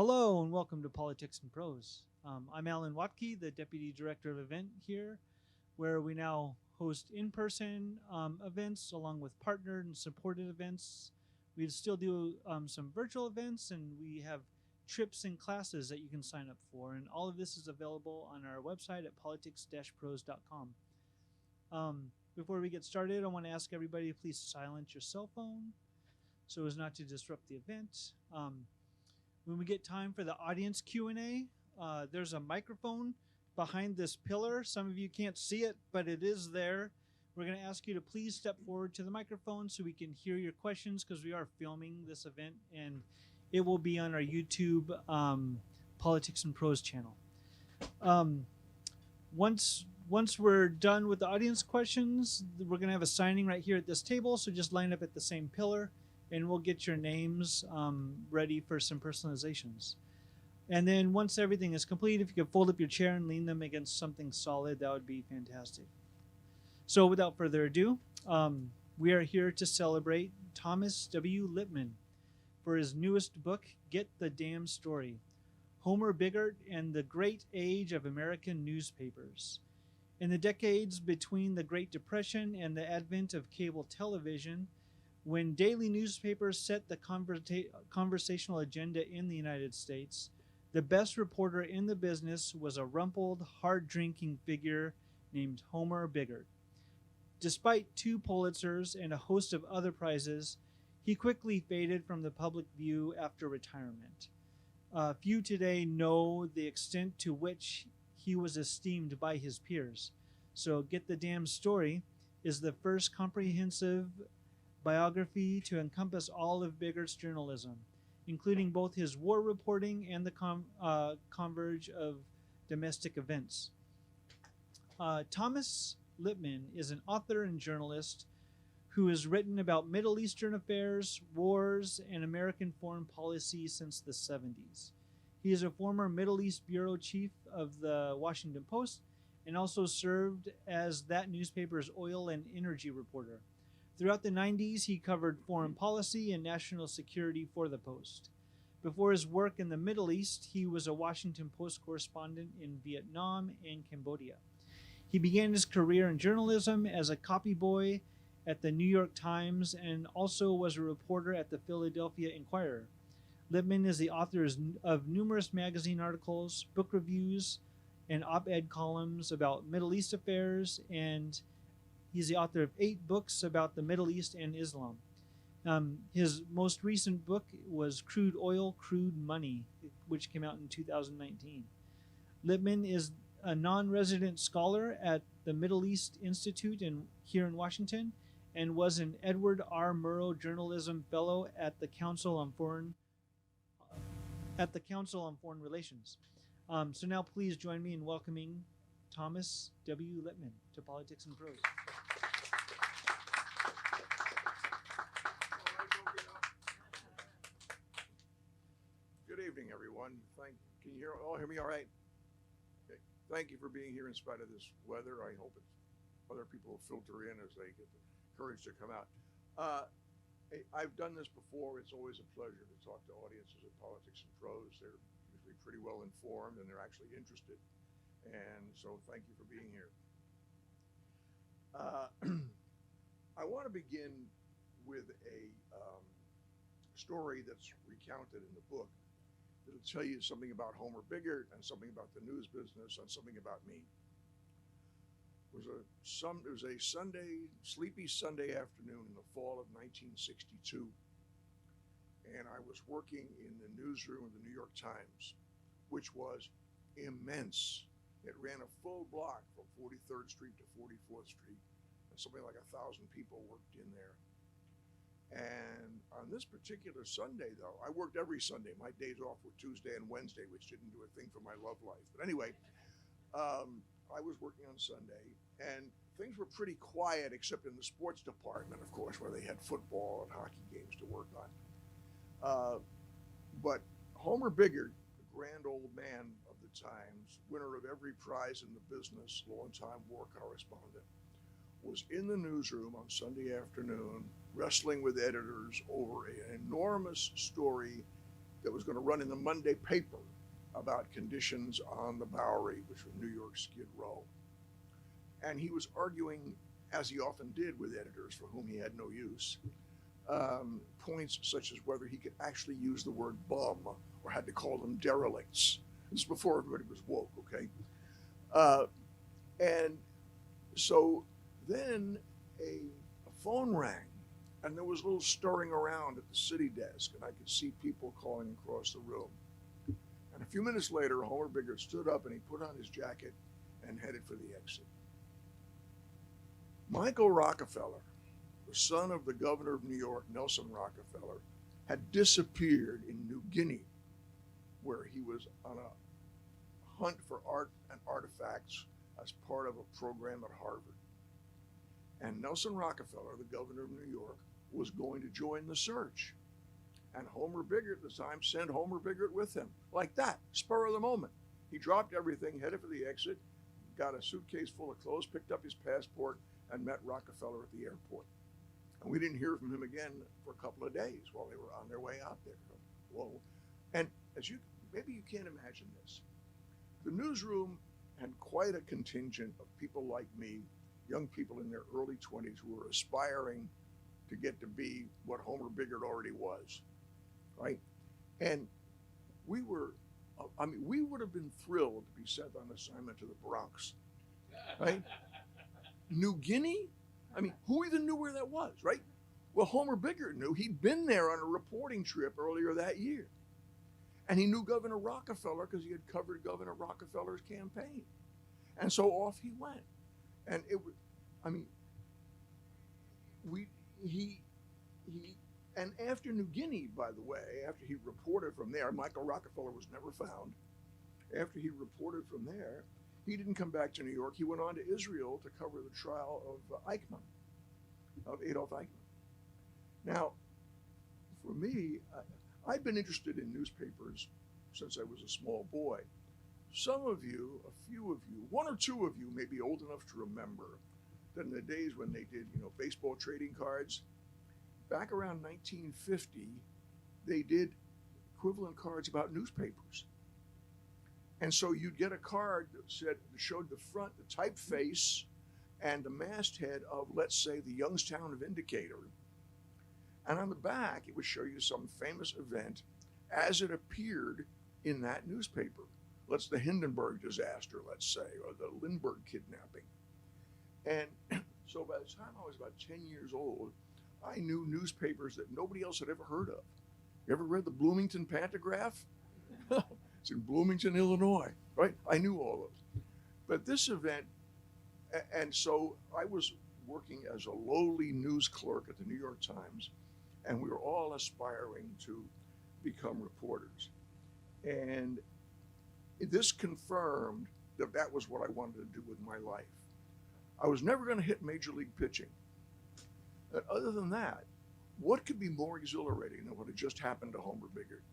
Hello and welcome to Politics and Prose. I'm Alan Watke, the Deputy Director of Event here, where we now host in-person events along with partnered and supported events. We still do some virtual events, and we have trips and classes that you can sign up for. And all of this is available on our website at politics-prose.com. Before we get started, I want to ask everybody to please silence your cell phone so as not to disrupt the event. When we get time for the audience Q&A, there's a microphone behind this pillar. Some of you can't see it, but it is there. We're going to ask you to please step forward to the microphone so we can hear your questions, because we are filming this event and it will be on our YouTube Politics and Prose channel. Once we're done with the audience questions, we're going to have a signing right here at this table, so just line up at the same pillar and we'll get your names ready for some personalizations. And then once everything is complete, if you could fold up your chair and lean them against something solid, that would be fantastic. So without further ado, we are here to celebrate Thomas W. Lippman for his newest book, Get the Damn Story, Homer Bigart and the Great Age of American Newspapers. In the decades between the Great Depression and the advent of cable television, when daily newspapers set the conversational agenda in the United States, the best reporter in the business was a rumpled, hard-drinking figure named Homer Bigart. Despite 2 Pulitzers and a host of other prizes, he quickly faded from the public view after retirement. Few today know the extent to which he was esteemed by his peers. So Get the Damn Story is the first comprehensive biography to encompass all of Bigart's journalism, including both his war reporting and the coverage of domestic events. Thomas Lippman is an author and journalist who has written about Middle Eastern affairs, wars, and American foreign policy since the 70s. He is a former Middle East bureau chief of the Washington Post and also served as that newspaper's oil and energy reporter. Throughout the 90s, he covered foreign policy and national security for the Post. Before his work in the Middle East, he was a Washington Post correspondent in Vietnam and Cambodia. He began his career in journalism as a copy boy at the New York Times and also was a reporter at the Philadelphia Inquirer. Lippman is the author of numerous magazine articles, book reviews, and op-ed columns about Middle East affairs, and he's the author of 8 books about the Middle East and Islam. His most recent book was Crude Oil, Crude Money, which came out in 2019. Lippman is a non-resident scholar at the Middle East Institute here in Washington and was an Edward R. Murrow Journalism Fellow at the Council on Foreign Relations. So now please join me in welcoming Thomas W. Lippman to Politics and Prose. Good evening, everyone. Can you hear me all right? Okay. Thank you for being here in spite of this weather. I hope other people will filter in as they get the courage to come out. I've done this before. It's always a pleasure to talk to audiences at Politics and Prose. They're usually pretty well informed and they're actually interested. And so thank you for being here. I want to begin with a story that's recounted in the book. It'll tell you something about Homer Bigart and something about the news business and something about me. It was a sleepy Sunday afternoon in the fall of 1962, and I was working in the newsroom of the New York Times, which was immense. It ran a full block from 43rd Street to 44th Street, and something like 1,000 people worked in there. And on this particular Sunday, though, I worked every Sunday. My days off were Tuesday and Wednesday, which didn't do a thing for my love life. But anyway, I was working on Sunday, and things were pretty quiet except in the sports department, of course, where they had football and hockey games to work on. But Homer Bigart, the grand old man of the Times, winner of every prize in the business, longtime war correspondent, was in the newsroom on Sunday afternoon wrestling with editors over an enormous story that was going to run in the Monday paper about conditions on the Bowery, which was New York Skid Row. And he was arguing, as he often did with editors for whom he had no use, points such as whether he could actually use the word bum or had to call them derelicts. This is before everybody was woke, okay? And so then a phone rang, and there was a little stirring around at the city desk, and I could see people calling across the room. And a few minutes later, Homer Bigart stood up and he put on his jacket and headed for the exit. Michael Rockefeller, the son of the governor of New York, Nelson Rockefeller, had disappeared in New Guinea, where he was on a hunt for art and artifacts as part of a program at Harvard. And Nelson Rockefeller, the governor of New York, was going to join the search. And Homer Bigart at the time sent Homer Bigart with him, like that, spur of the moment. He dropped everything, headed for the exit, got a suitcase full of clothes, picked up his passport, and met Rockefeller at the airport. And we didn't hear from him again for a couple of days while they were on their way out there. Whoa. And maybe you can't imagine this. The newsroom had quite a contingent of people like me, young people in their early 20s who were aspiring to get to be what Homer Bigart already was, right? And we would have been thrilled to be sent on assignment to the Bronx, right? New Guinea? I mean, who even knew where that was, right? Well, Homer Bigart knew. He'd been there on a reporting trip earlier that year. And he knew Governor Rockefeller because he had covered Governor Rockefeller's campaign. And so off he went. And it was, I mean, and after New Guinea, by the way, after he reported from there, Michael Rockefeller was never found. After he reported from there, he didn't come back to New York. He went on to Israel to cover the trial of Adolf Eichmann. Now, for me, I've been interested in newspapers since I was a small boy. Some of you, a few of you, one or two of you may be old enough to remember that in the days when they did, baseball trading cards, back around 1950, they did equivalent cards about newspapers. And so you'd get a card that showed the front, the typeface, and the masthead of, let's say, the Youngstown Vindicator. And on the back, it would show you some famous event as it appeared in that newspaper. Let's the Hindenburg disaster, let's say, or the Lindbergh kidnapping. And so by the time I was about 10 years old, I knew newspapers that nobody else had ever heard of. You ever read the Bloomington Pantograph? It's in Bloomington, Illinois, right? I knew all those. But this event, and so I was working as a lowly news clerk at the New York Times, and we were all aspiring to become reporters. And this confirmed that that was what I wanted to do with my life. I was never going to hit major league pitching. But other than that, what could be more exhilarating than what had just happened to Homer Bigart,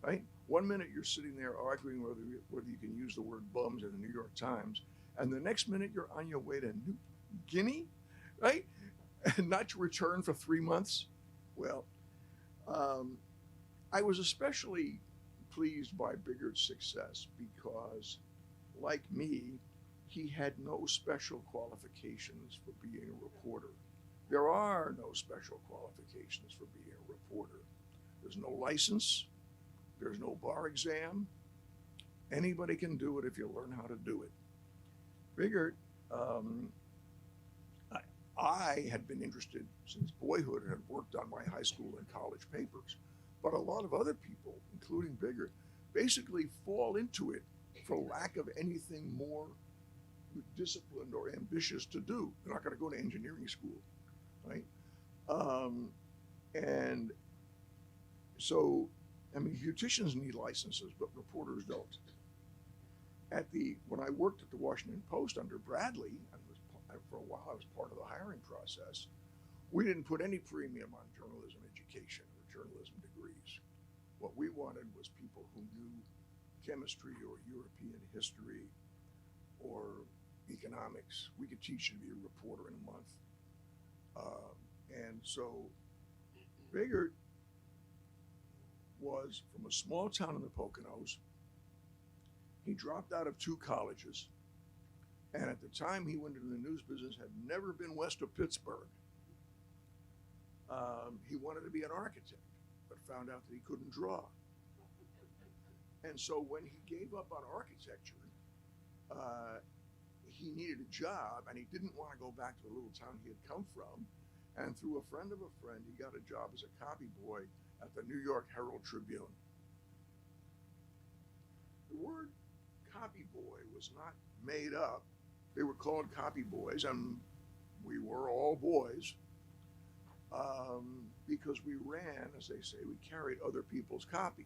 right? 1 minute you're sitting there arguing whether you can use the word bums in the New York Times, and the next minute you're on your way to New Guinea, right? And not to return for 3 months. Well, I was especially pleased by Bigart's success because, like me, he had no special qualifications for being a reporter. There are no special qualifications for being a reporter. There's no license. There's no bar exam. Anybody can do it if you learn how to do it. Bigart, I had been interested since boyhood and had worked on my high school and college papers. But a lot of other people, including Bigart, basically fall into it for lack of anything more disciplined or ambitious to do. They're not going to go to engineering school, right? And so, I mean, beauticians need licenses, but reporters don't. When I worked at the Washington Post under Bradley, and for a while I was part of the hiring process, we didn't put any premium on journalism education or journalism degrees. What we wanted was people who knew chemistry or European history or economics. We could teach you to be a reporter in a month. And so Bigart was from a small town in the Poconos. He dropped out of 2 colleges, and at the time he went into the news business, had never been west of Pittsburgh. He wanted to be an architect, but found out that he couldn't draw. And so when he gave up on architecture, he needed a job, and he didn't want to go back to the little town he had come from. And through a friend of a friend, he got a job as a copy boy at the New York Herald Tribune. The word copy boy was not made up. They were called copy boys, and we were all boys, because we ran, as they say, we carried other people's copy.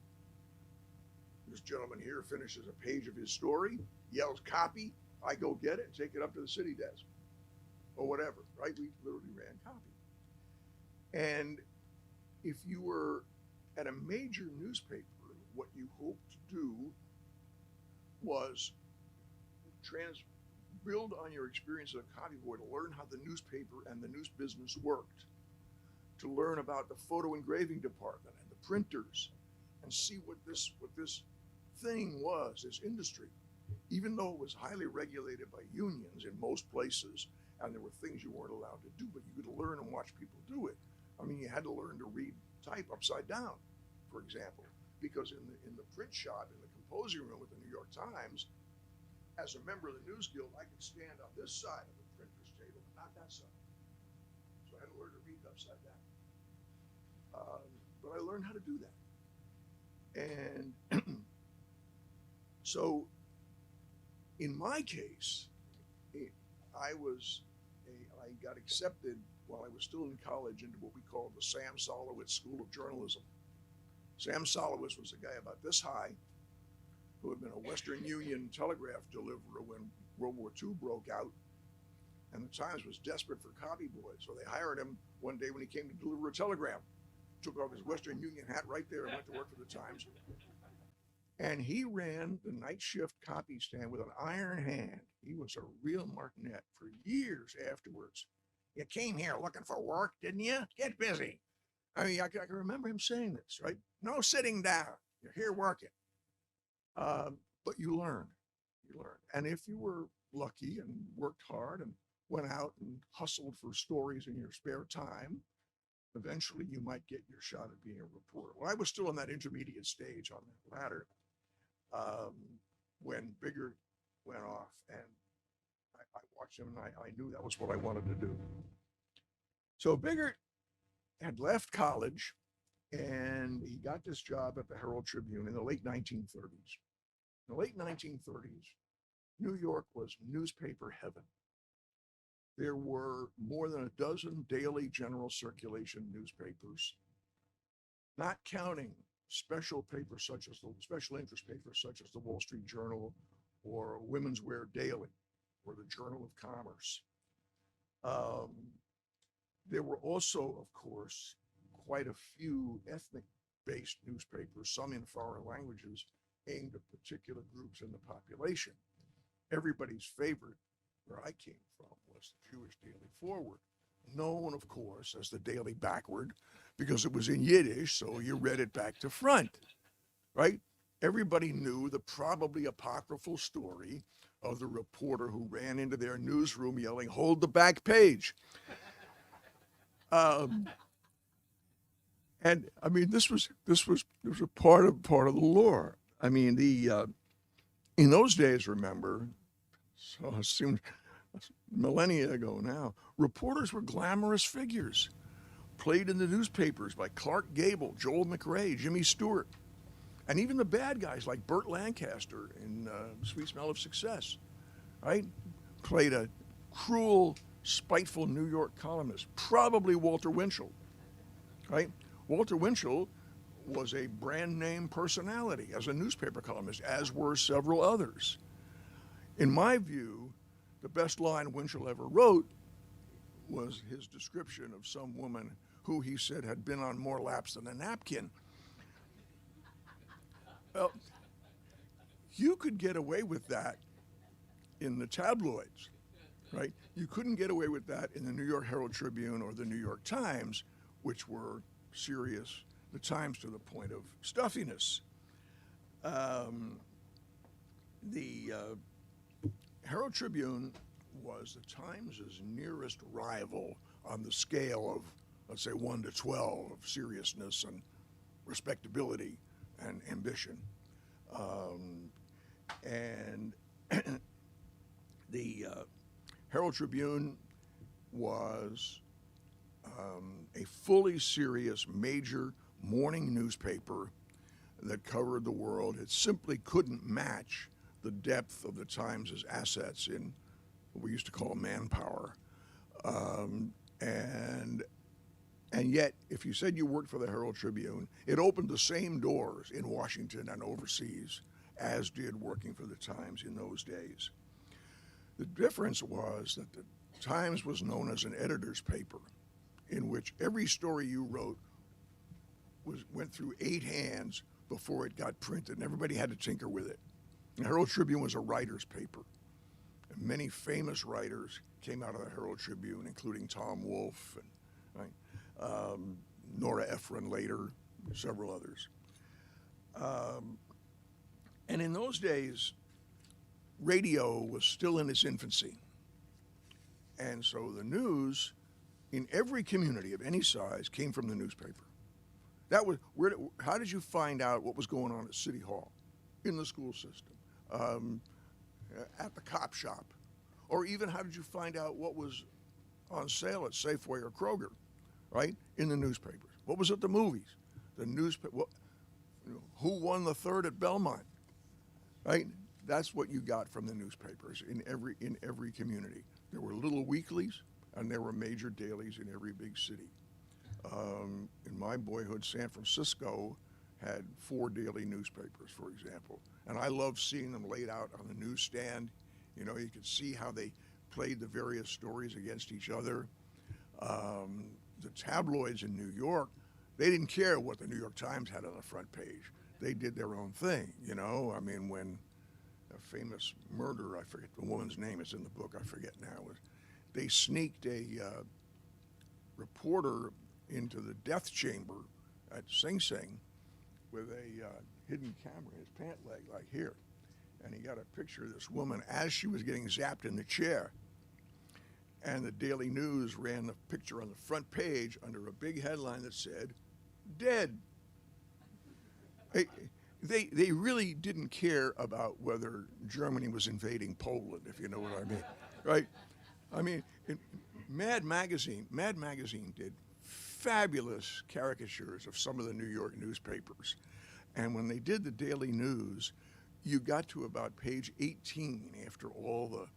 This gentleman here finishes a page of his story, yells copy, I go get it and take it up to the city desk or whatever, right? We literally ran copy. And if you were at a major newspaper, what you hoped to do was build on your experience as a copy boy to learn how the newspaper and the news business worked, to learn about the photo engraving department and the printers, and see what this thing was, this industry. Even though it was highly regulated by unions in most places, and there were things you weren't allowed to do, but you could learn and watch people do it. I mean, you had to learn to read type upside down, for example, because in the print shop, in the composing room with the New York Times, as a member of the News Guild, I could stand on this side of the printer's table, but not that side. So I had to learn to read upside down. But I learned how to do that. And so in my case, I got accepted while I was still in college into what we called the Sam Solowitz School of Journalism. Sam Solowitz was a guy about this high who had been a Western Union telegraph deliverer when World War II broke out, and the Times was desperate for copy boys, so they hired him one day when he came to deliver a telegram. Took off his Western Union hat right there and went to work for the Times. And he ran the night shift copy stand with an iron hand. He was a real martinet for years afterwards. You came here looking for work, didn't you? Get busy. I mean, I can remember him saying this, right? No sitting down. You're here working. But you learn. And if you were lucky and worked hard and went out and hustled for stories in your spare time, eventually you might get your shot at being a reporter. Well, I was still in that intermediate stage on that ladder when Bigart went off, and I watched him, and I knew that was what I wanted to do. So Bigart had left college, and he got this job at the Herald Tribune in the late 1930s. In the late 1930s, New York was newspaper heaven. There were more than a dozen daily general circulation newspapers, not counting special papers such as the special interest papers such as the Wall Street Journal or Women's Wear Daily or the Journal of Commerce. There were also, of course, quite a few ethnic-based newspapers, some in foreign languages, aimed at particular groups in the population. Everybody's favorite, where I came from, was the Jewish Daily Forward, known, of course, as the Daily Backward, because it was in Yiddish, so you read it back to front, right? Everybody knew the probably apocryphal story of the reporter who ran into their newsroom yelling, "Hold the back page." And I mean, this was a part of the lore. I mean, in those days, remember, so it seems millennia ago now, reporters were glamorous figures, played in the newspapers by Clark Gable, Joel McRae, Jimmy Stewart, and even the bad guys like Burt Lancaster in Sweet Smell of Success, right? Played a cruel, spiteful New York columnist, probably Walter Winchell, right? Walter Winchell was a brand name personality as a newspaper columnist, as were several others. In my view, the best line Winchell ever wrote was his description of some woman who he said had been on more laps than a napkin. Well, you could get away with that in the tabloids, right? You couldn't get away with that in the New York Herald Tribune or the New York Times, which were serious the Times to the point of stuffiness. The Herald Tribune was the Times' nearest rival on the scale of, let's say, 1 to 12 of seriousness and respectability and ambition. And the Herald Tribune was a fully serious major morning newspaper that covered the world. It simply couldn't match the depth of the Times' assets in what we used to call manpower. And yet, if you said you worked for the Herald Tribune, it opened the same doors in Washington and overseas as did working for the Times in those days. The difference was that the Times was known as an editor's paper, in which every story you wrote went through 8 hands before it got printed, and everybody had to tinker with it. The Herald Tribune was a writer's paper. And many famous writers came out of the Herald Tribune, including Tom Wolfe and Nora Ephron later, several others. And in those days, radio was still in its infancy. And so the news in every community of any size came from the newspaper. That was how did you find out what was going on at City Hall, in the school system, at the cop shop, or even how did you find out what was on sale at Safeway or Kroger, right? In the newspapers. What was at the movies? The newspaper. Who won the third at Belmont, right? That's what you got from the newspapers in every community. There were little weeklies, and there were major dailies in every big city. In my boyhood, San Francisco had 4 daily newspapers, for example, and I loved seeing them laid out on the newsstand. You know, you could see how they played the various stories against each other. The tabloids in New York, they didn't care what the New York Times had on the front page. They did their own thing, you know. I mean, when a famous murder, I forget the woman's name, it's in the book, I forget now, they sneaked a reporter into the death chamber at Sing Sing with a hidden camera in his pant leg, like here. And he got a picture of this woman as she was getting zapped in the chair. And the Daily News ran the picture on the front page under a big headline that said, "Dead." They really didn't care about whether Germany was invading Poland, if you know what I mean, right? I mean, Mad Magazine did fabulous caricatures of some of the New York newspapers. And when they did the Daily News, you got to about page 18 after all the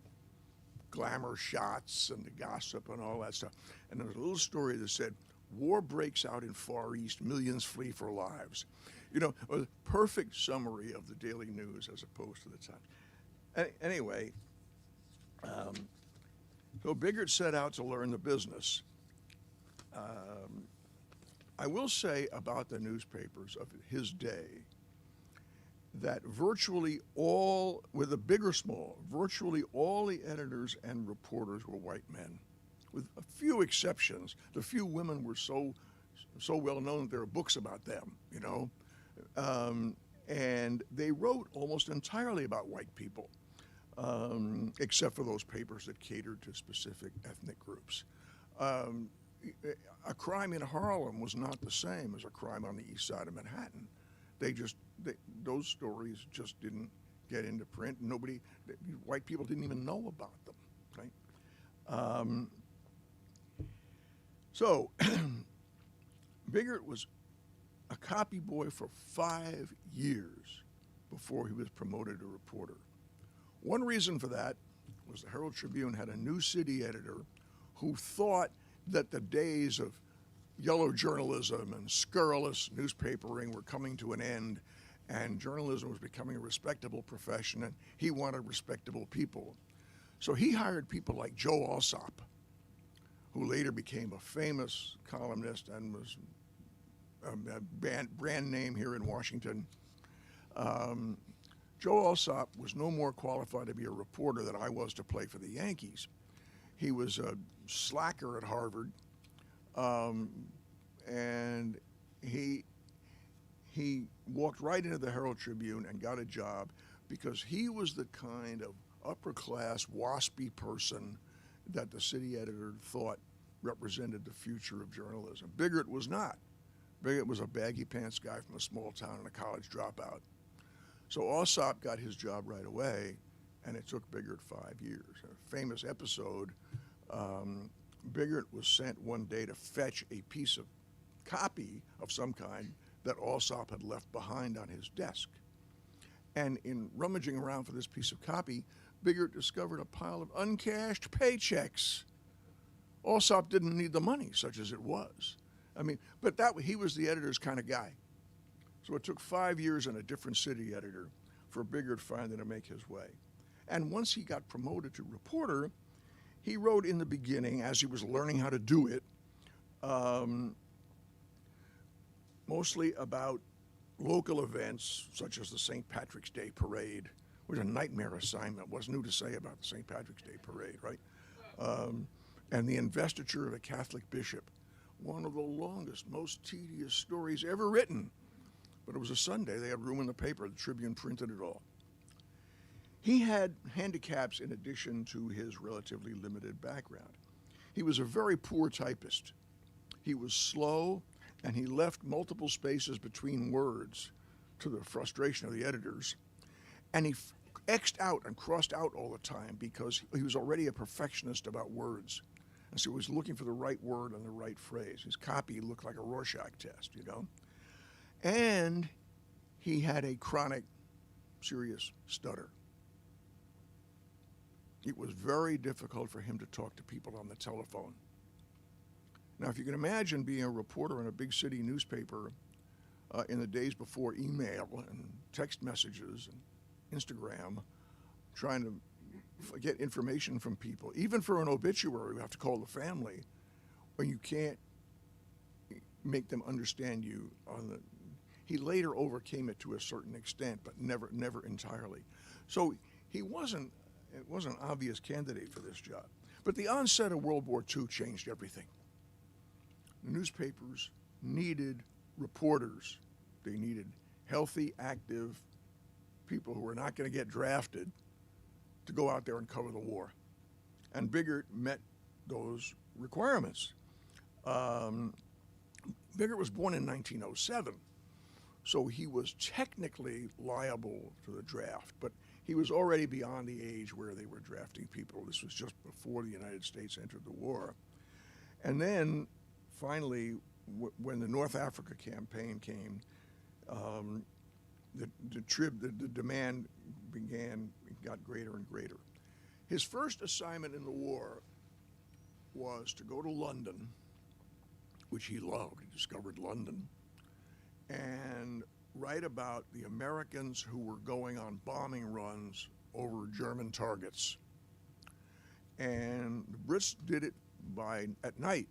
glamour shots and the gossip and all that stuff. And there was a little story that said, "War breaks out in Far East, millions flee for lives." You know, a perfect summary of the Daily News as opposed to the Times. Anyway, so Bigart set out to learn the business. I will say about the newspapers of his day that virtually all, whether big or small, virtually all the editors and reporters were white men, with a few exceptions. The few women were so well known that there are books about them, you know. And they wrote almost entirely about white people, except for those papers that catered to specific ethnic groups. A crime in Harlem was not the same as a crime on the east side of Manhattan. Those stories just didn't get into print. White people didn't even know about them, right? So Bigart was a copy boy for 5 years before he was promoted to reporter. One reason for that was the Herald Tribune had a new city editor who thought that the days of yellow journalism and scurrilous newspapering were coming to an end, and journalism was becoming a respectable profession, and he wanted respectable people. So he hired people like Joe Alsop, who later became a famous columnist and was a brand name here in Washington. Joe Alsop was no more qualified to be a reporter than I was to play for the Yankees. He was a slacker at Harvard, and he he walked right into the Herald Tribune and got a job because he was the kind of upper-class, waspy person that the city editor thought represented the future of journalism. Bigart was not. Bigart was a baggy pants guy from a small town and a college dropout. So Alsop got his job right away, and it took Bigart 5 years. A famous episode, Bigart was sent one day to fetch a piece of copy of some kind that Alsop had left behind on his desk. And in rummaging around for this piece of copy, Bigart discovered a pile of uncashed paychecks. Alsop didn't need the money, such as it was. I mean, but he was the editor's kind of guy. So it took 5 years and a different city editor for Bigart finally to make his way. And once he got promoted to reporter, he wrote in the beginning, as he was learning how to do it, mostly about local events such as the St. Patrick's Day Parade, which was a nightmare assignment. What's new to say about the St. Patrick's Day Parade, right? And the investiture of a Catholic bishop, one of the longest, most tedious stories ever written. But it was a Sunday. They had room in the paper. The Tribune printed it all. He had handicaps in addition to his relatively limited background. He was a very poor typist. He was slow, and he left multiple spaces between words to the frustration of the editors. And he X'd out and crossed out all the time because he was already a perfectionist about words. And so he was looking for the right word and the right phrase. His copy looked like a Rorschach test, you know? And he had a chronic, serious stutter. It was very difficult for him to talk to people on the telephone. Now, if you can imagine being a reporter in a big city newspaper in the days before email and text messages and Instagram, trying to get information from people, even for an obituary, you have to call the family, when you can't make them understand you. He later overcame it to a certain extent, but never entirely. So it was an obvious candidate for this job. But the onset of World War II changed everything. The newspapers needed reporters. They needed healthy, active people who were not going to get drafted to go out there and cover the war. And Bigart met those requirements. Bigart was born in 1907, so he was technically liable to the draft, but he was already beyond the age where they were drafting people. This was just before the United States entered the war. And then, finally, when the North Africa campaign came, the demand got greater and greater. His first assignment in the war was to go to London, which he loved. He discovered London, and write about the Americans who were going on bombing runs over German targets. And the Brits did it at night,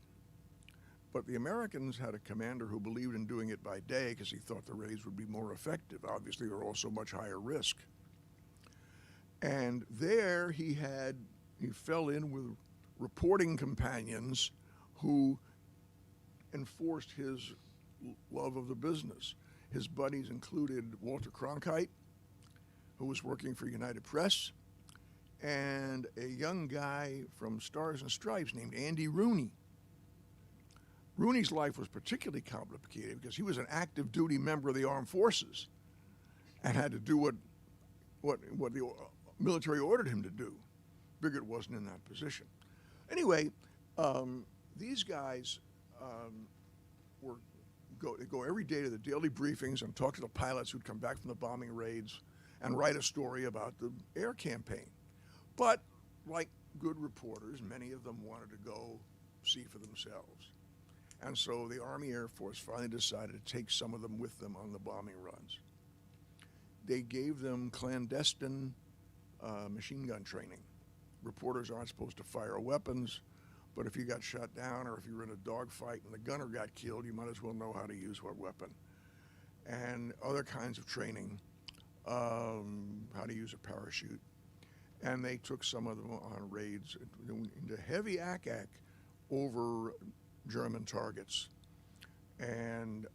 but the Americans had a commander who believed in doing it by day because he thought the raids would be more effective. Obviously, they were also much higher risk. And there he fell in with reporting companions who enforced his love of the business. His buddies included Walter Cronkite, who was working for United Press, and a young guy from Stars and Stripes named Andy Rooney. Rooney's life was particularly complicated because he was an active duty member of the armed forces and had to do what the military ordered him to do. Bigart wasn't in that position. Anyway, these guys go every day to the daily briefings and talk to the pilots who'd come back from the bombing raids and write a story about the air campaign. But like good reporters, many of them wanted to go see for themselves. And so the Army Air Force finally decided to take some of them with them on the bombing runs. They gave them clandestine machine gun training. Reporters aren't supposed to fire weapons, but if you got shot down or if you were in a dogfight and the gunner got killed, you might as well know how to use what weapon. And other kinds of training, how to use a parachute. And they took some of them on raids into heavy ack-ack over German targets. And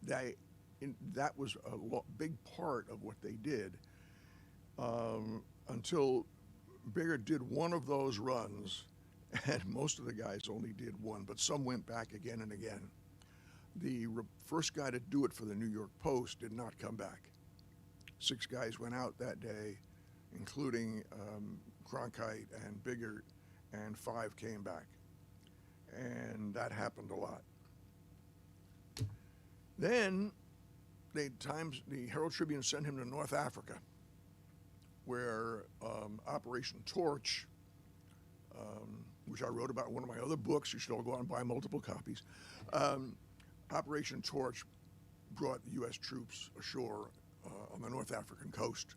that was a big part of what they did until Bigart did one of those runs, and most of the guys only did one, but some went back again and again. The first guy to do it for the New York Post did not come back. 6 guys went out that day, including Cronkite and Bigart, and 5 came back. And that happened a lot. Then the Herald Tribune sent him to North Africa, where Operation Torch, which I wrote about in one of my other books, you should all go out and buy multiple copies. Operation Torch brought the U.S. troops ashore on the North African coast.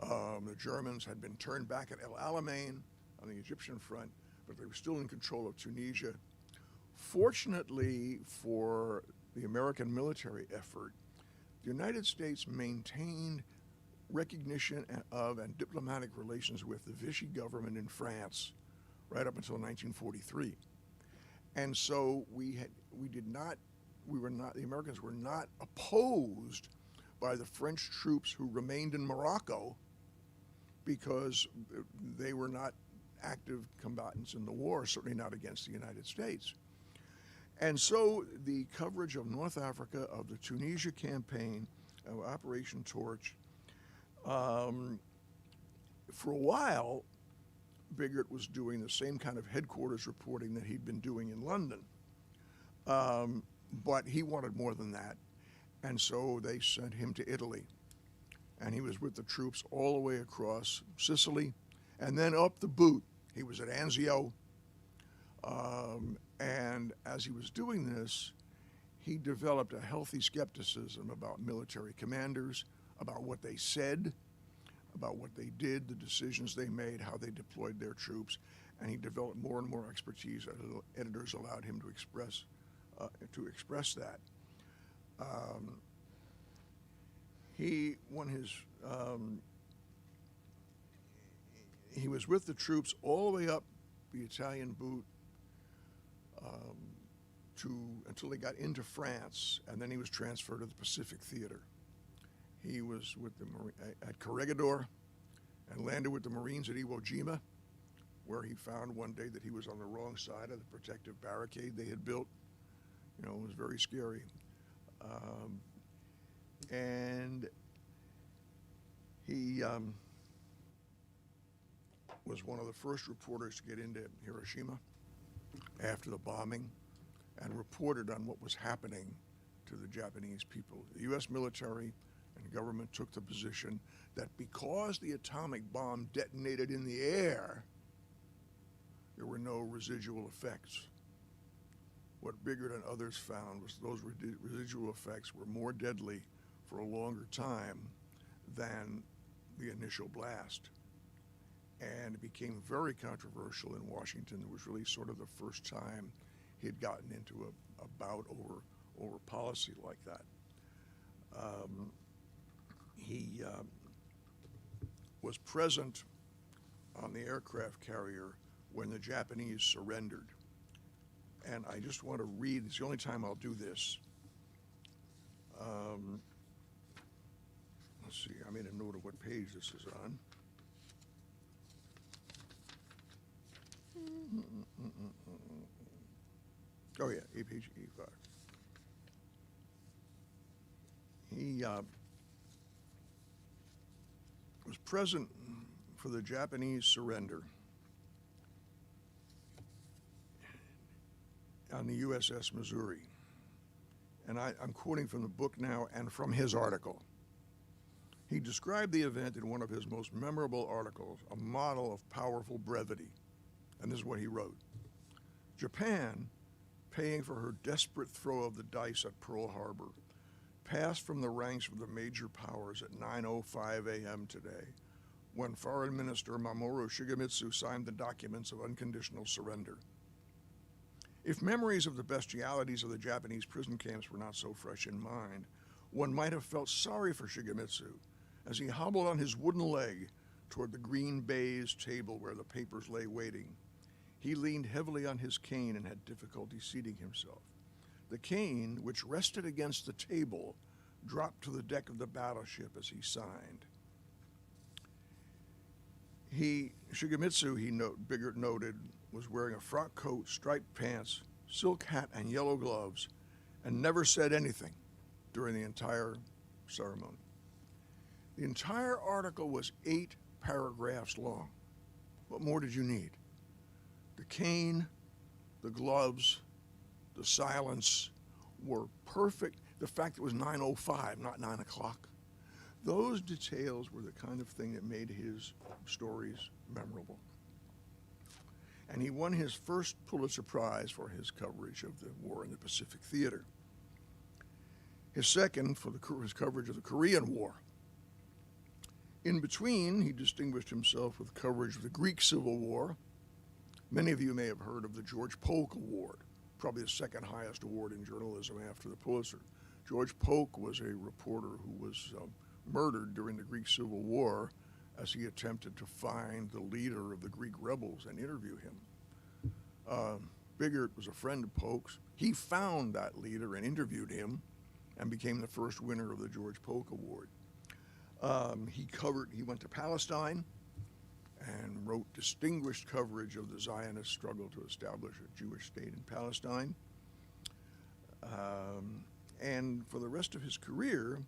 The Germans had been turned back at El Alamein on the Egyptian front, but they were still in control of Tunisia. Fortunately for the American military effort, the United States maintained recognition of and diplomatic relations with the Vichy government in France right up until 1943. And so the Americans were not opposed by the French troops who remained in Morocco, because they were not active combatants in the war, certainly not against the United States. And so the coverage of North Africa, of the Tunisia campaign, of Operation Torch, for a while, Bigart was doing the same kind of headquarters reporting that he'd been doing in London. But he wanted more than that. And so they sent him to Italy. And he was with the troops all the way across Sicily and then up the boot. He was at Anzio. And as he was doing this, he developed a healthy skepticism about military commanders, about what they said, about what they did, the decisions they made, how they deployed their troops. And he developed more and more expertise as editors allowed him to express that. He was with the troops all the way up the Italian boot until they got into France, and then he was transferred to the Pacific Theater. He was with at Corregidor and landed with the Marines at Iwo Jima, where he found one day that he was on the wrong side of the protective barricade they had built. You know, it was very scary. And he was one of the first reporters to get into Hiroshima after the bombing and reported on what was happening to the Japanese people. The U.S. military and government took the position that because the atomic bomb detonated in the air, there were no residual effects. What Bigart and others found was those residual effects were more deadly for a longer time than the initial blast. And it became very controversial in Washington. It was really sort of the first time he had gotten into a bout over policy like that. He was present on the aircraft carrier when the Japanese surrendered. And I just want to read, it's the only time I'll do this. Let's see, I made a note of what page this is on. Oh yeah, page 85. He was present for the Japanese surrender on the USS Missouri. And I'm quoting from the book now and from his article. He described the event in one of his most memorable articles, a model of powerful brevity. And this is what he wrote. Japan, paying for her desperate throw of the dice at Pearl Harbor, passed from the ranks of the major powers at 9:05 a.m. today, when Foreign Minister Mamoru Shigemitsu signed the documents of unconditional surrender. If memories of the bestialities of the Japanese prison camps were not so fresh in mind, one might have felt sorry for Shigemitsu as he hobbled on his wooden leg toward the green baize table where the papers lay waiting. He leaned heavily on his cane and had difficulty seating himself. The cane, which rested against the table, dropped to the deck of the battleship as he signed. Shigemitsu, Bigart noted, was wearing a frock coat, striped pants, silk hat, and yellow gloves, and never said anything during the entire ceremony. The entire article was 8 paragraphs long. What more did you need? The cane, the gloves, the silence were perfect. The fact it was 9:05, not 9 o'clock. Those details were the kind of thing that made his stories memorable. And he won his first Pulitzer Prize for his coverage of the war in the Pacific Theater. His second for his coverage of the Korean War. In between, he distinguished himself with coverage of the Greek Civil War. Many of you may have heard of the George Polk Award, probably the second highest award in journalism after the Pulitzer. George Polk was a reporter who was murdered during the Greek Civil War as he attempted to find the leader of the Greek rebels and interview him. Bigart was a friend of Polk's. He found that leader and interviewed him and became the first winner of the George Polk Award. He went to Palestine and wrote distinguished coverage of the Zionist struggle to establish a Jewish state in Palestine. And for the rest of his career,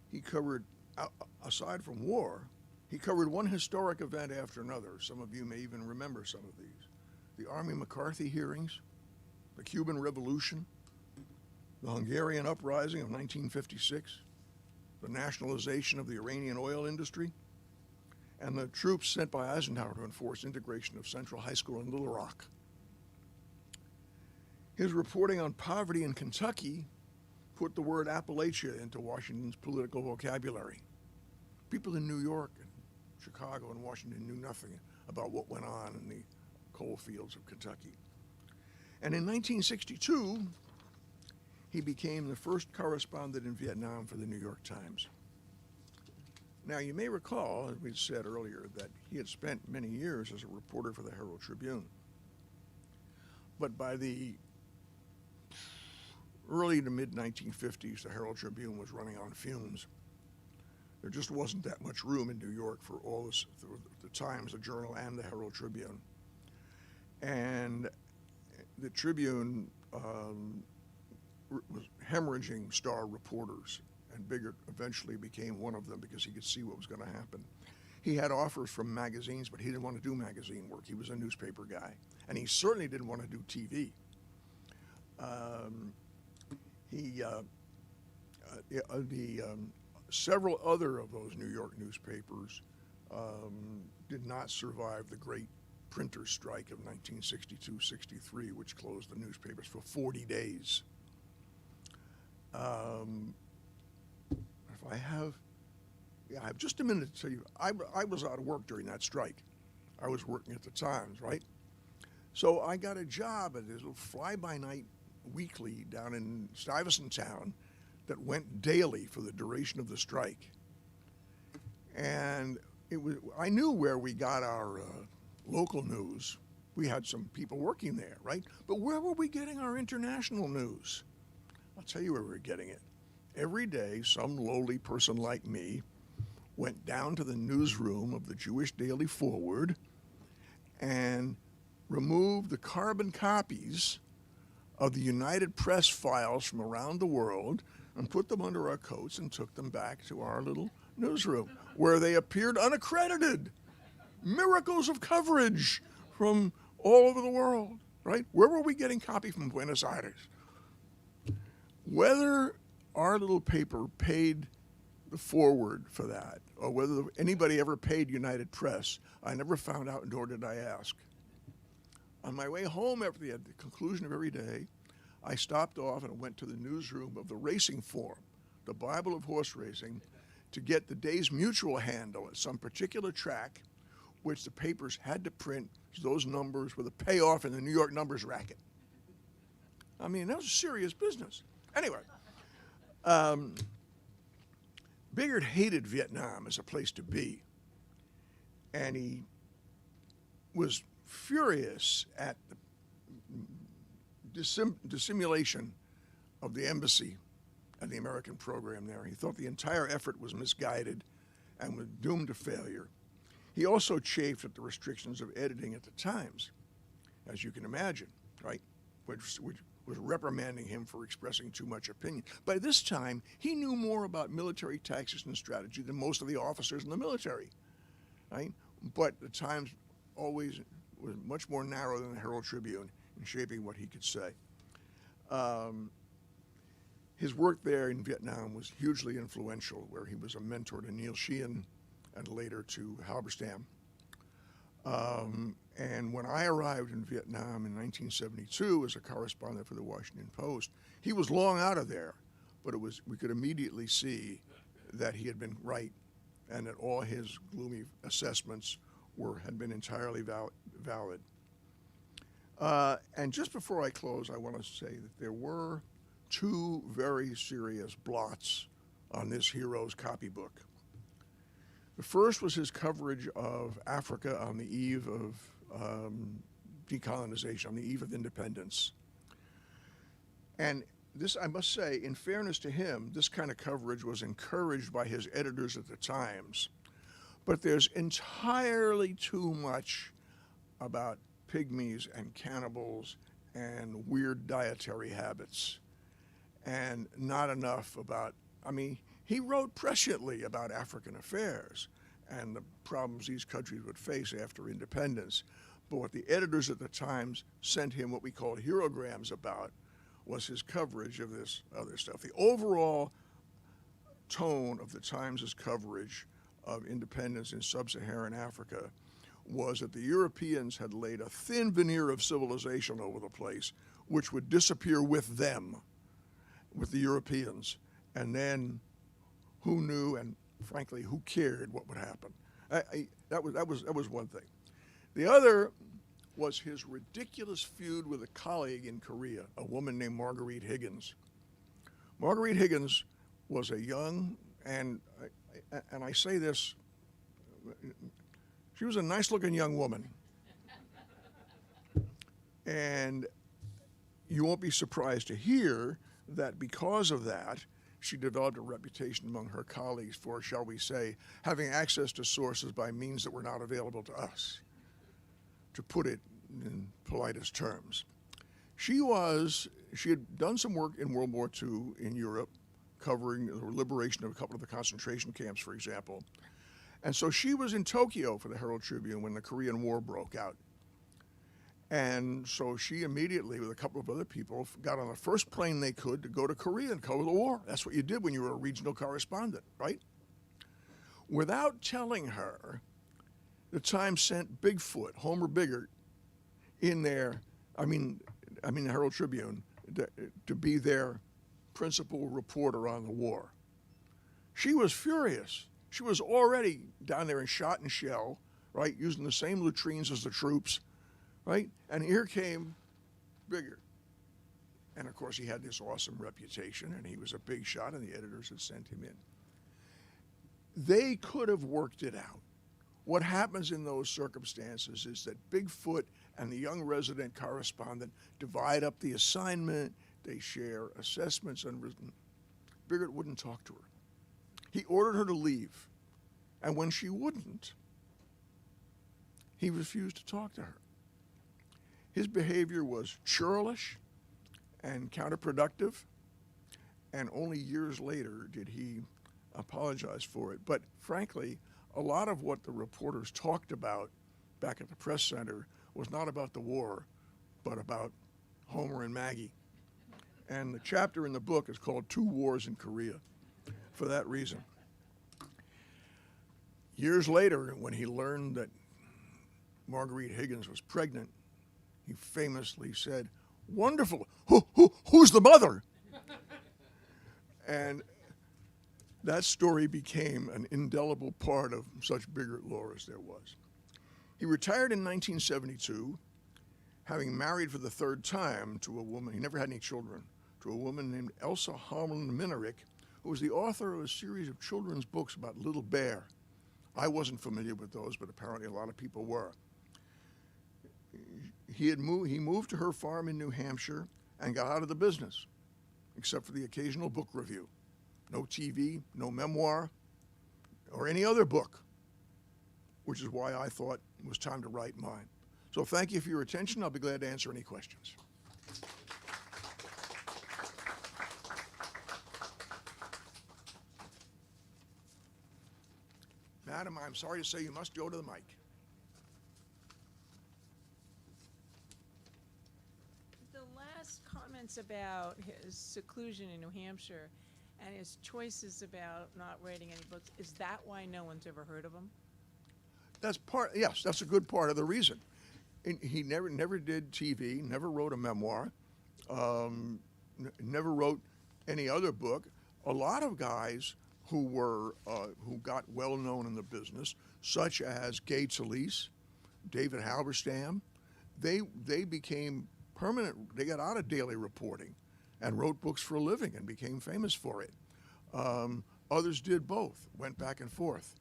he covered, aside from war, he covered one historic event after another. Some of you may even remember some of these. The Army McCarthy hearings, the Cuban Revolution, the Hungarian Uprising of 1956, the nationalization of the Iranian oil industry, and the troops sent by Eisenhower to enforce integration of Central High School in Little Rock. His reporting on poverty in Kentucky put the word Appalachia into Washington's political vocabulary. People in New York and Chicago and Washington knew nothing about what went on in the coal fields of Kentucky. And in 1962, he became the first correspondent in Vietnam for the New York Times. Now, you may recall, as we said earlier, that he had spent many years as a reporter for the Herald Tribune. But by the early to mid-1950s, the Herald Tribune was running on fumes. There just wasn't that much room in New York for all this, the Times, the Journal, and the Herald Tribune. And the Tribune was hemorrhaging star reporters, and Bigart eventually became one of them because he could see what was going to happen. He had offers from magazines, but he didn't want to do magazine work. He was a newspaper guy, and he certainly didn't want to do TV. Several other of those New York newspapers did not survive the great printers' strike of 1962-63, which closed the newspapers for 40 days. If I have just a minute to tell you, I was out of work during that strike. I was working at the Times, right? So I got a job at this little fly-by-night weekly down in Stuyvesant Town that went daily for the duration of the strike. And I knew where we got our local news. We had some people working there, right? But where were we getting our international news? I'll tell you where we were getting it. Every day, some lowly person like me went down to the newsroom of the Jewish Daily Forward and removed the carbon copies of the United Press files from around the world and put them under our coats and took them back to our little newsroom, where they appeared unaccredited. Miracles of coverage from all over the world, right? Where were we getting copy from Buenos Aires? Whether our little paper paid the forward for that, or whether anybody ever paid United Press, I never found out, nor did I ask. On my way home at the conclusion of every day, I stopped off and went to the newsroom of the Racing Forum, the Bible of horse racing, to get the day's mutual handle at some particular track, which the papers had to print, so those numbers were the payoff in the New York numbers racket. I mean, that was serious business. Anyway, Bigart hated Vietnam as a place to be, and he was furious at the dissimulation of the embassy and the American program there. He thought the entire effort was misguided and was doomed to failure. He also chafed at the restrictions of editing at the Times, as you can imagine, right? Which was reprimanding him for expressing too much opinion. By this time, he knew more about military tactics and strategy than most of the officers in the military, right? But the Times always was much more narrow than the Herald Tribune in shaping what he could say. His work there in Vietnam was hugely influential, where he was a mentor to Neil Sheehan and later to Halberstam. And when I arrived in Vietnam in 1972 as a correspondent for the Washington Post, he was long out of there, but we could immediately see that he had been right and that all his gloomy assessments had been entirely valid. And just before I close, I want to say that there were two very serious blots on this hero's copybook. The first was his coverage of Africa on the eve of decolonization, on the eve of independence. And this, I must say, in fairness to him, this kind of coverage was encouraged by his editors at the Times. But there's entirely too much about pygmies and cannibals and weird dietary habits, and not enough about, he wrote presciently about African affairs and the problems these countries would face after independence. But what the editors at the Times sent him what we called herograms about was his coverage of this other stuff. The overall tone of the Times' coverage of independence in sub-Saharan Africa was that the Europeans had laid a thin veneer of civilization over the place, which would disappear with them, with the Europeans, and then who knew, and frankly, who cared what would happen? That was one thing. The other was his ridiculous feud with a colleague in Korea, a woman named Marguerite Higgins. Marguerite Higgins was a young, and I say this, she was a nice-looking young woman. And you won't be surprised to hear that because of that, she developed a reputation among her colleagues for, shall we say, having access to sources by means that were not available to us, to put it in politest terms. She had done some work in World War II in Europe, covering the liberation of a couple of the concentration camps, for example. And so she was in Tokyo for the Herald Tribune when the Korean War broke out. And so she immediately, with a couple of other people, got on the first plane they could to go to Korea and cover the war. That's what you did when you were a regional correspondent, right? Without telling her, the Times sent Bigfoot, Homer Bigart, in there, the Herald Tribune, to be their principal reporter on the war. She was furious. She was already down there in shot and shell, right, using the same latrines as the troops, right? And here came Bigart. And of course, he had this awesome reputation, and he was a big shot, and the editors had sent him in. They could have worked it out. What happens in those circumstances is that Bigfoot and the young resident correspondent divide up the assignment, they share assessments unwritten. Bigart wouldn't talk to her. He ordered her to leave, and when she wouldn't, he refused to talk to her. His behavior was churlish and counterproductive, and only years later did he apologize for it. But frankly, a lot of what the reporters talked about back at the press center was not about the war, but about Homer and Maggie. And the chapter in the book is called Two Wars in Korea, for that reason. Years later, when he learned that Marguerite Higgins was pregnant, he famously said, "Wonderful, who's the mother?" And that story became an indelible part of such Bigart lore as there was. He retired in 1972, having married for the third time to a woman, he never had any children, to a woman named Elsa Harmon Minerick, who was the author of a series of children's books about Little Bear. I wasn't familiar with those, but apparently a lot of people were. He moved to her farm in New Hampshire, and got out of the business, except for the occasional book review. No TV, no memoir, or any other book, which is why I thought it was time to write mine. So thank you for your attention. I'll be glad to answer any questions. Madam, I'm sorry to say you must go to the mic. The last comments about his seclusion in New Hampshire and his choices about not writing any books, is that why no one's ever heard of him? That's part, yes, that's a good part of the reason. And he never did TV, never wrote a memoir, never wrote any other book. A lot of guys who got well known in the business, such as Gay Talese, David Halberstam, they became permanent. They got out of daily reporting and wrote books for a living and became famous for it. Others did both, went back and forth.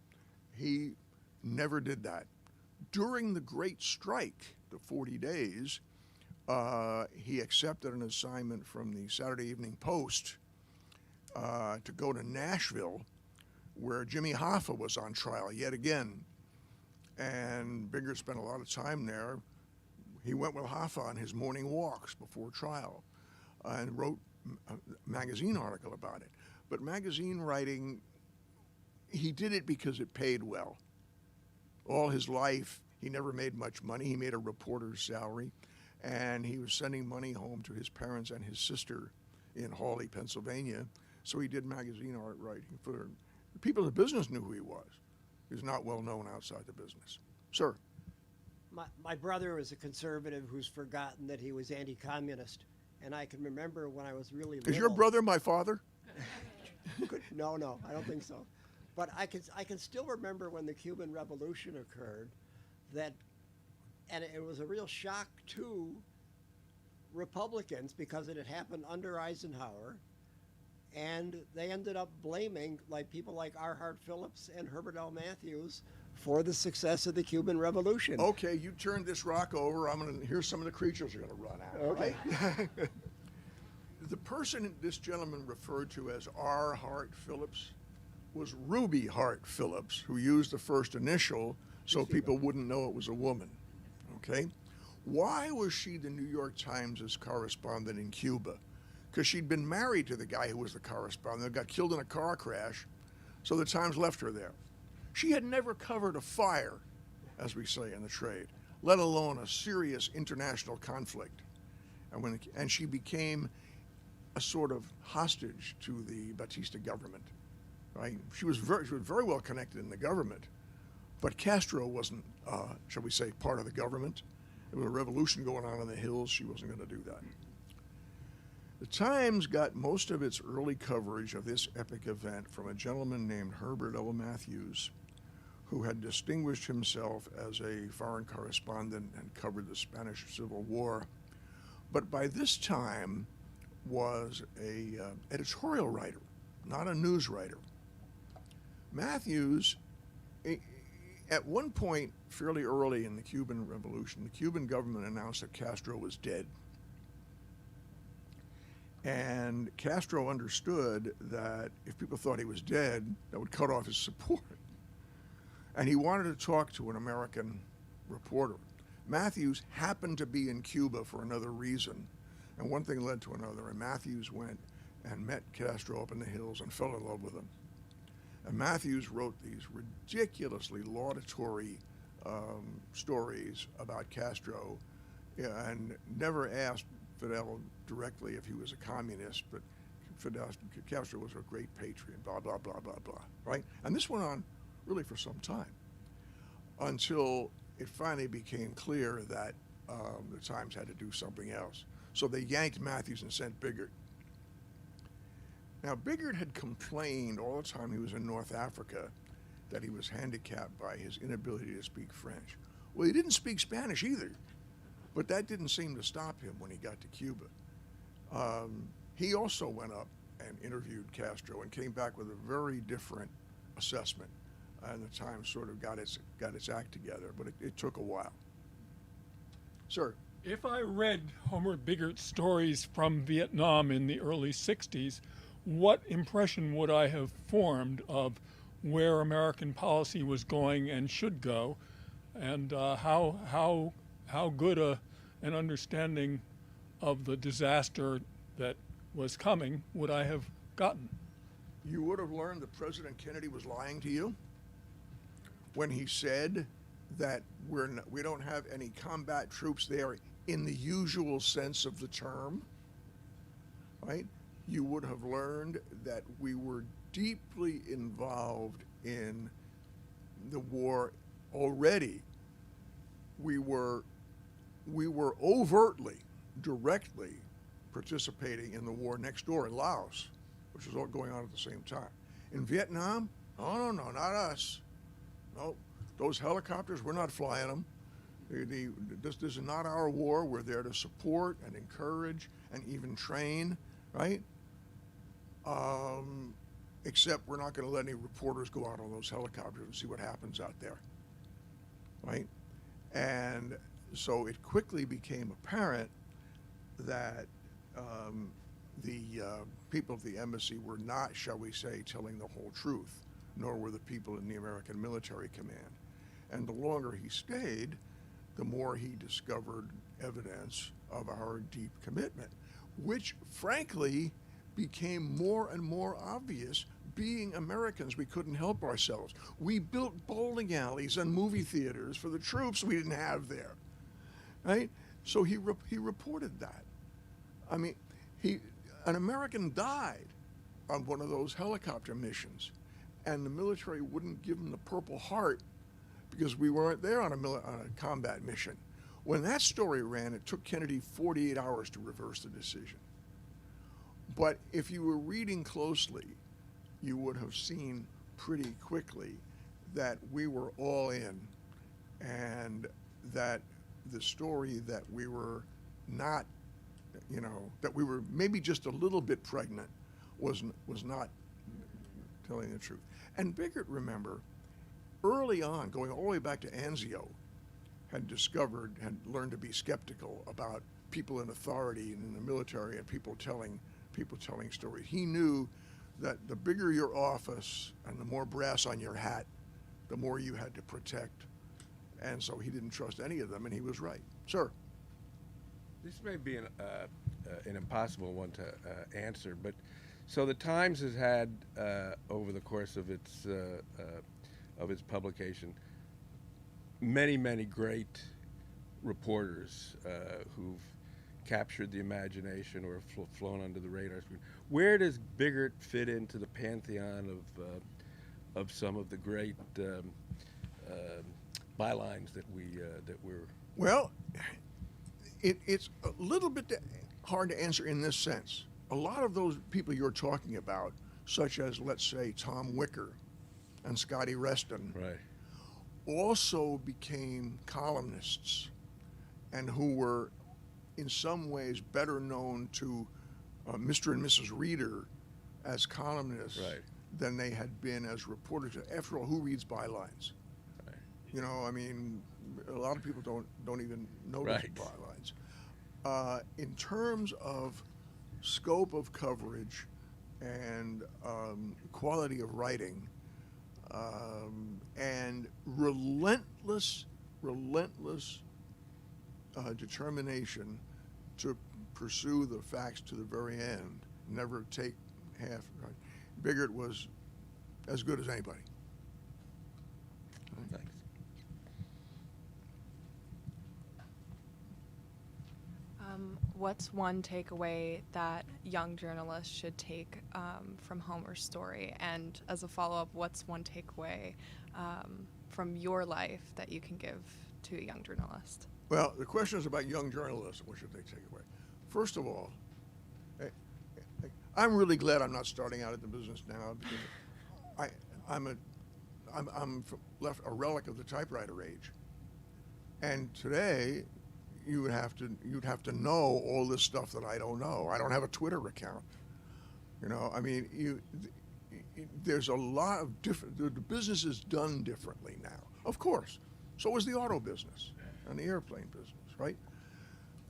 He never did that. During the Great Strike, the 40 days, he accepted an assignment from the Saturday Evening Post to go to Nashville, where Jimmy Hoffa was on trial yet again. And Bigart spent a lot of time there. He went with Hoffa on his morning walks before trial and wrote a magazine article about it. But magazine writing, he did it because it paid well. All his life, he never made much money. He made a reporter's salary, and he was sending money home to his parents and his sister in Hawley, Pennsylvania. So he did magazine art writing for the people in the business knew who he was. He was not well known outside the business. Sir. My brother was a conservative who's forgotten that he was anti-communist, and I can remember when I was really little. Is your brother my father? No, I don't think so. But I can still remember when the Cuban Revolution occurred, and it was a real shock to Republicans because it had happened under Eisenhower, and they ended up blaming people like R. Hart Phillips and Herbert L. Matthews for the success of the Cuban Revolution. Okay, you turn this rock over. Here's some of the creatures you're going to run out. Okay. Right? The person this gentleman referred to as R. Hart Phillips was Ruby Hart Phillips, who used the first initial so people wouldn't know it was a woman. Okay? Why was she the New York Times' correspondent in Cuba? Because she'd been married to the guy who was the correspondent, got killed in a car crash, so the Times left her there. She had never covered a fire, as we say in the trade, let alone a serious international conflict. And she became a sort of hostage to the Batista government, right? She was very well connected in the government, but Castro wasn't, shall we say, part of the government. There was a revolution going on in the hills. She wasn't going to do that. The Times got most of its early coverage of this epic event from a gentleman named Herbert L. Matthews, who had distinguished himself as a foreign correspondent and covered the Spanish Civil War, but by this time was a editorial writer, not a news writer. Matthews, at one point fairly early in the Cuban Revolution, the Cuban government announced that Castro was dead. And Castro understood that if people thought he was dead, that would cut off his support. And he wanted to talk to an American reporter. Matthews happened to be in Cuba for another reason, and one thing led to another, and Matthews went and met Castro up in the hills and fell in love with him. And Matthews wrote these ridiculously laudatory stories about Castro, and never asked Fidel directly if he was a communist, but Castro was a great patriot, blah, blah, blah, blah, blah, right? And this went on really for some time until it finally became clear that the Times had to do something else. So they yanked Matthews and sent Bigart. Now, Bigart had complained all the time he was in North Africa that he was handicapped by his inability to speak French. Well, he didn't speak Spanish either, but that didn't seem to stop him when he got to Cuba. He also went up and interviewed Castro and came back with a very different assessment. And the Times sort of got its act together, but it took a while. Sir. If I read Homer Bigart's stories from Vietnam in the early 60s, what impression would I have formed of where American policy was going and should go, and how good an understanding of the disaster that was coming would I have gotten? You would have learned that President Kennedy was lying to you when he said that we don't have any combat troops there in the usual sense of the term, right? You would have learned that we were deeply involved in the war already. We were overtly, directly participating in the war next door in Laos, which was all going on at the same time. In Vietnam, no, not us. No, those helicopters, we're not flying them. This is not our war. We're there to support and encourage and even train, right? Except we're not going to let any reporters go out on those helicopters and see what happens out there, right? And so it quickly became apparent that the people of the embassy were not, shall we say, telling the whole truth, nor were the people in the American military command. And the longer he stayed, the more he discovered evidence of our deep commitment, which frankly became more and more obvious. Being Americans, we couldn't help ourselves. We built bowling alleys and movie theaters for the troops we didn't have there, right? So he reported that. I mean, an American died on one of those helicopter missions, and the military wouldn't give him the Purple Heart because we weren't there on a combat mission. When that story ran, it took Kennedy 48 hours to reverse the decision. But if you were reading closely, you would have seen pretty quickly that we were all in, and that the story that we were not, that we were maybe just a little bit pregnant was not telling the truth. And Bigart, remember, early on, going all the way back to Anzio, had learned to be skeptical about people in authority and in the military and people telling stories. He knew that the bigger your office and the more brass on your hat, the more you had to protect. And so he didn't trust any of them, and he was right. Sir? This may be an impossible one to answer, but so the Times has had, over the course of its publication, many great reporters who've captured the imagination or flown under the radar screen. Where does Bigart fit into the pantheon of some of the great bylines that we're? Well, it's a little bit hard to answer in this sense. A lot of those people you're talking about, such as, let's say, Tom Wicker and Scotty Reston, right, also became columnists, and who were in some ways better known to Mr. and Mrs. Reader as columnists, right, than they had been as reporters. After all, who reads bylines? right. I mean, a lot of people don't even notice Right. bylines. In terms of scope of coverage and quality of writing, and relentless determination to pursue the facts to the very end, never take half. Right. Bigart was as good as anybody. Thanks. What's one takeaway that young journalists should take from Homer's story? And as a follow-up, what's one takeaway from your life that you can give to a young journalist? Well, the question is about young journalists. What should they take away? First of all, I'm really glad I'm not starting out in the business now, because I'm a relic of the typewriter age. And today, you'd have to know all this stuff that I don't know. I don't have a Twitter account. I mean, there's a lot of different. The business is done differently now, of course. So is the auto business and the airplane business, right?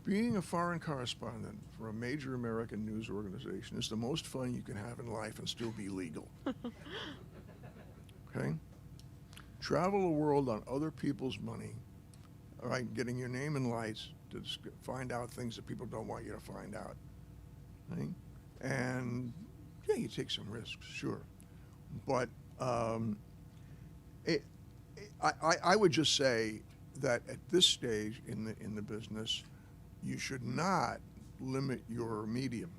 being a foreign correspondent for a major American news organization is the most fun you can have in life and still be legal. Okay? Travel the world on other people's money, all right, getting your name in lights to find out things that people don't want you to find out. Right? And yeah, you take some risks, sure. But I would just say that at this stage in the business, you should not limit your medium.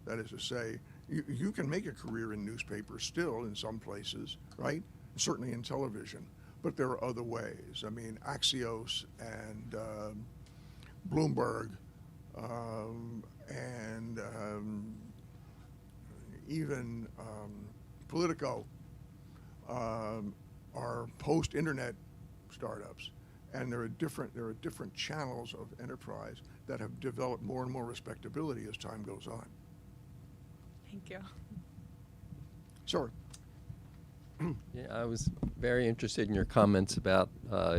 That is to say, you can make a career in newspapers still in some places, right? Certainly in television, but there are other ways. I mean, Axios and Bloomberg and even Politico are post-internet startups, and there are different channels of enterprise that have developed more and more respectability as time goes on. Thank you. Sorry. Yeah, I was very interested in your comments about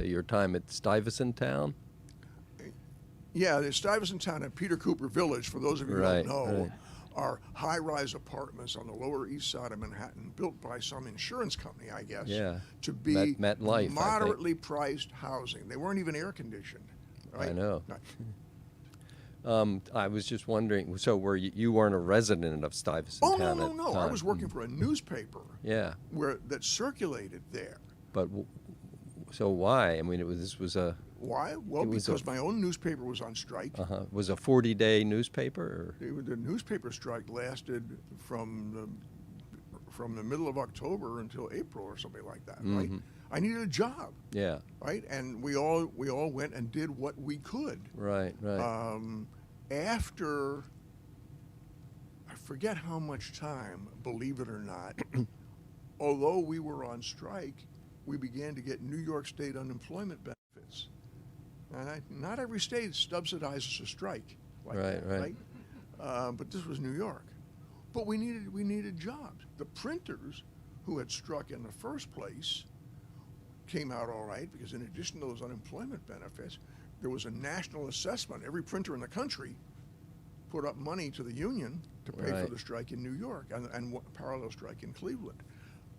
your time at Stuyvesant Town. Yeah, the Stuyvesant Town at Peter Cooper Village, for those of you who Right, don't know, right. are high-rise apartments on the Lower East Side of Manhattan, built by some insurance company, I guess, Yeah. to be MetLife, I think. moderately priced housing. They weren't even air-conditioned. Right? I know. Right. I was just wondering, so you weren't a resident of Stuyvesant Oh, Town no, at the no, no. I time? was working for a newspaper Yeah, that circulated there. but so why? I mean, this was a Why? Well, It was because my own newspaper was on strike. was a 40-day newspaper. Or? The newspaper strike lasted from the middle of October until April or something like that, right? I needed a job, Yeah, right? And we all went and did what we could. right. After, I forget how much time, believe it or not, although we were on strike, we began to get New York State unemployment benefits. And not every state subsidizes a strike like Right, that, right. But this was New York. But we needed jobs. The printers who had struck in the first place came out all right, because in addition to those unemployment benefits, there was a national assessment. Every printer in the country put up money to the union to pay Right. for the strike in New York and parallel strike in Cleveland.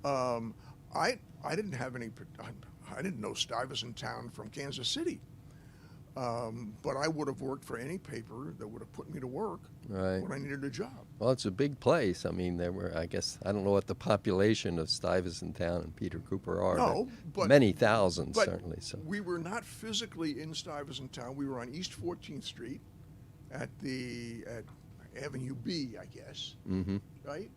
I didn't have any. I didn't know Stuyvesant Town from Kansas City, but I would have worked for any paper that would have put me to work Right. when I needed a job. Well, it's a big place. I mean, there were, I guess, I don't know what the population of Stuyvesant Town and Peter Cooper are. No, but many thousands, but certainly. So. we were not physically in Stuyvesant Town. We were on East 14th Street at Avenue B, I guess, right?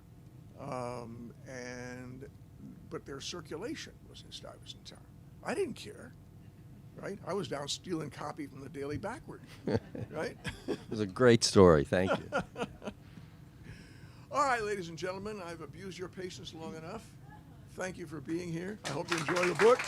But their circulation was in Stuyvesant Town. I didn't care, right? I was down stealing copy from the Daily Backward, right? It was a great story. Thank you. All right, ladies and gentlemen, I've abused your patience long enough. Thank you for being here. I hope you enjoy the book.